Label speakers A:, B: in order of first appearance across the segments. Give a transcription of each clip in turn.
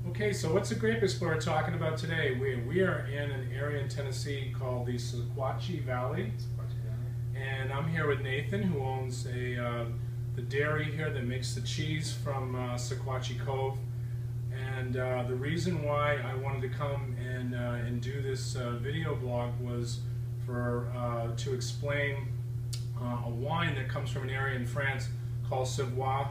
A: Okay, so what's the Grape Explorer talking about today? We are in an area in Tennessee called the Sequatchie Valley, and I'm here with Nathan, who owns the dairy here that makes the cheese from Sequatchie Cove. And the reason why I wanted to come and do this video blog was to explain a wine that comes from an area in France called Savoie.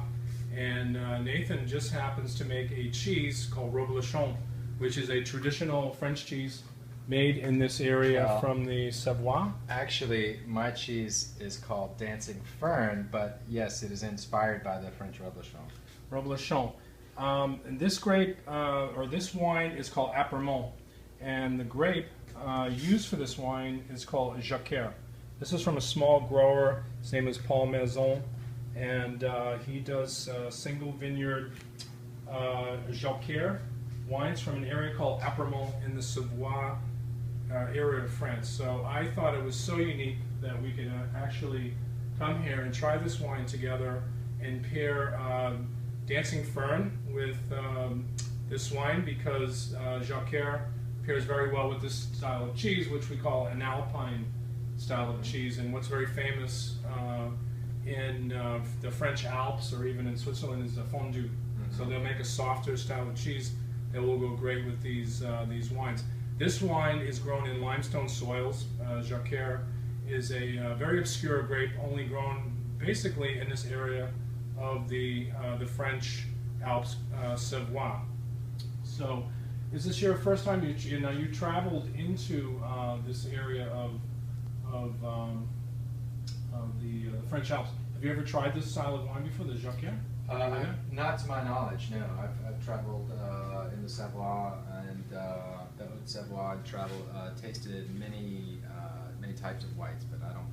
A: And Nathan just happens to make a cheese called Reblochon, which is a traditional French cheese made in this area from the Savoie.
B: Actually, my cheese is called Dancing Fern, but yes, it is inspired by the French Reblochon.
A: Reblochon. And this grape, or this wine, is called Apremont. And the grape used for this wine is called Jacquard. This is from a small grower. His name is Paul Maison. And he does single vineyard Jacquard wines from an area called Apremont in the Savoie area of France. So I thought it was so unique that we could actually come here and try this wine together and pair Dancing Fern with this wine, because Jacquard pairs very well with this style of cheese, which we call an Alpine style of cheese, and what's very famous in the French Alps or even in Switzerland is the fondue. So they'll make a softer style of cheese that will go great with these wines. This wine is grown in limestone soils. Jacquard is a very obscure grape, only grown basically in this area of the French Alps, Savoie. So, is this your first time? You traveled into this area of the French Alps. Have you ever tried this style of wine before, the Jacquard?
B: Not to my knowledge, no. I've traveled in the Savoie and the Haute Savoie, and tasted many types of whites, but I don't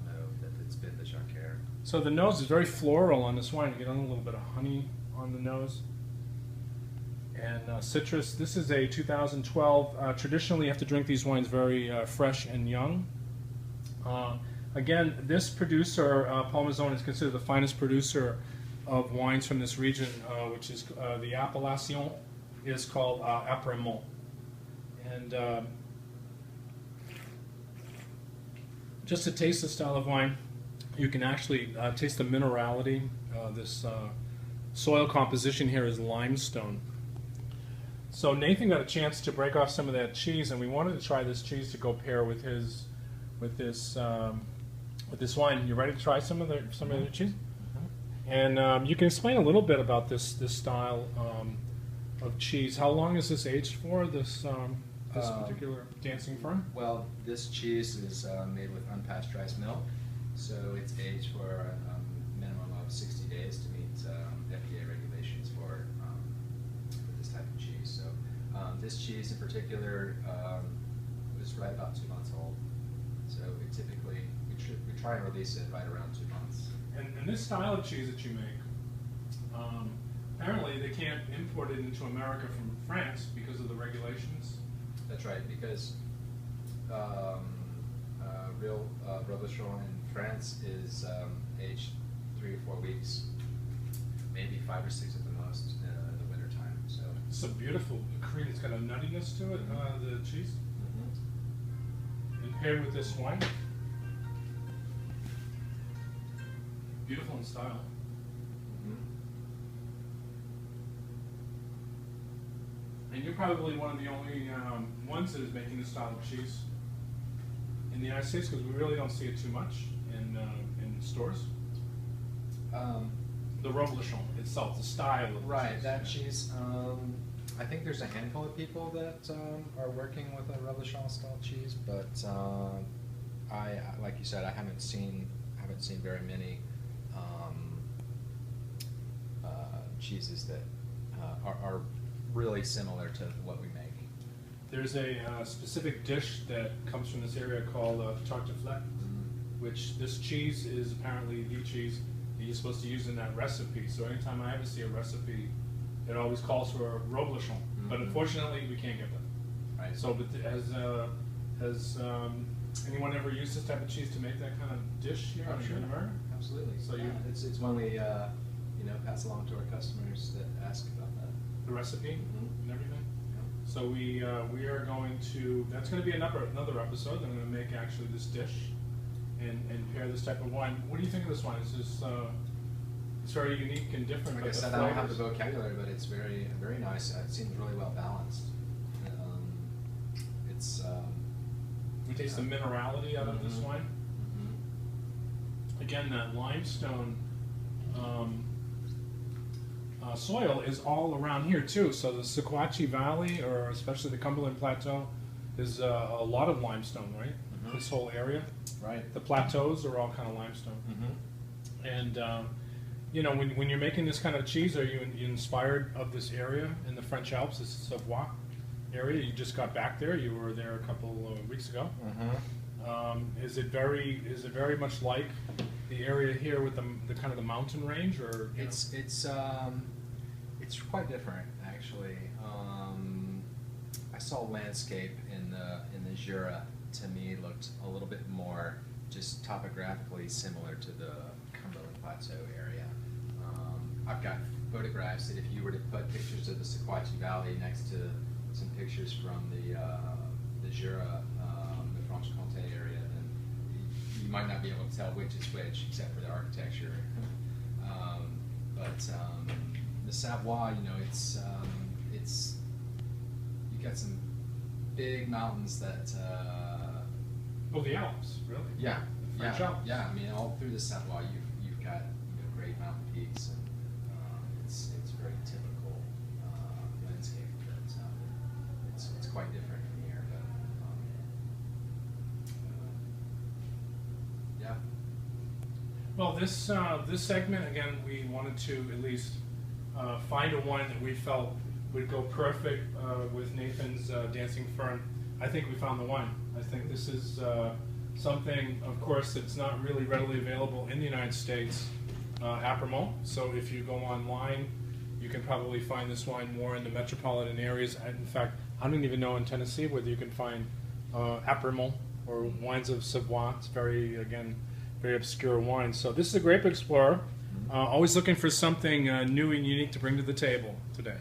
B: know that it's been the Jacquard.
A: So the nose is very floral on this wine. You get a little bit of honey on the nose. And citrus. This is a 2012. Traditionally, you have to drink these wines very fresh and young. Again, this producer, Paul Maison, is considered the finest producer of wines from this region, which is the appellation is called Apremont. And just to taste the style of wine, you can actually taste the minerality. This soil composition here is limestone. So Nathan got a chance to break off some of that cheese, and we wanted to try this cheese to go pair with this wine. You ready to try some of the cheese? And you can explain a little bit about this style of cheese. How long is this aged for? This particular Dancing Fern?
B: Well, this cheese is made with unpasteurized milk, so it's aged for a minimum of 60 days to meet FDA regulations for this type of cheese. So this cheese in particular was right about 2 months old. So we typically we try and release it right around 2 months.
A: And this style of cheese that you make, apparently they can't import it into America from France because of the regulations.
B: That's right, because real Reblochon in France is aged 3 or 4 weeks, maybe 5 or 6 at the most in the wintertime. So
A: it's a beautiful cream. It's got a nuttiness to it, the cheese. And paired with this wine, beautiful in style. And you're probably one of the only ones that is making this style of cheese in the United States, because we really don't see it too much in stores. The Reblochon itself, the style of
B: right,
A: cheese.
B: that cheese. I think there's a handful of people that are working with a Reblochon style cheese, but like you said, I haven't seen very many cheeses that are really similar to what we make.
A: There's a specific dish that comes from this area called tartiflette, which this cheese is apparently the cheese that you're supposed to use in that recipe. So anytime I ever see a recipe, it always calls for a Reblochon, but unfortunately we can't get that.
B: Right.
A: So, but has anyone ever used this type of cheese to make that kind of dish here in America?
B: Absolutely.
A: So
B: it's one we pass along to our customers that ask about that.
A: the recipe and everything.
B: Yeah.
A: So we are going to. That's going to be another episode. I'm going to make actually this dish and pair this type of wine. What do you think of this wine? Is this it's very unique and different?
B: Like I said, I don't have the vocabulary, but it's very very nice. It seems really well balanced. It's.
A: We taste the minerality out of this wine. Again, that limestone soil is all around here too. So the Sequatchie Valley, or especially the Cumberland Plateau, is a lot of limestone, right? This whole area.
B: Right.
A: The plateaus are all kind of limestone. And you know, when you're making this kind of cheese, are you inspired of this area in the French Alps, this Savoie area? You just got back there. You were there a couple of weeks ago. Is it very much like the area here with the kind of the mountain range, or
B: it's quite different actually. I saw landscape in the Jura. To me, looked a little bit more just topographically similar to the Cumberland Plateau area. I've got photographs that if you were to put pictures of the Sequatchie Valley next to some pictures from the Jura, the Franche-Comté area, then you might not be able to tell which is which, except for the architecture. But the Savoie, you know, it's you got some big mountains that.
A: Oh, the Alps, really?
B: Yeah,
A: The French Alps.
B: yeah. I mean, all through the Savoie, you've got great mountain peaks, and it's very typical landscape. But it's quite different from here. But yeah.
A: Well, this segment again, we wanted to at least find a wine that we felt would go perfect with Nathan's Dancing Fern. I think we found the wine. I think this is something, of course, that's not really readily available in the United States, Apremont. So if you go online, you can probably find this wine more in the metropolitan areas. In fact, I don't even know in Tennessee whether you can find Apremont or wines of Savoie. It's very obscure wine. So this is a Grape Explorer. Always looking for something new and unique to bring to the table today.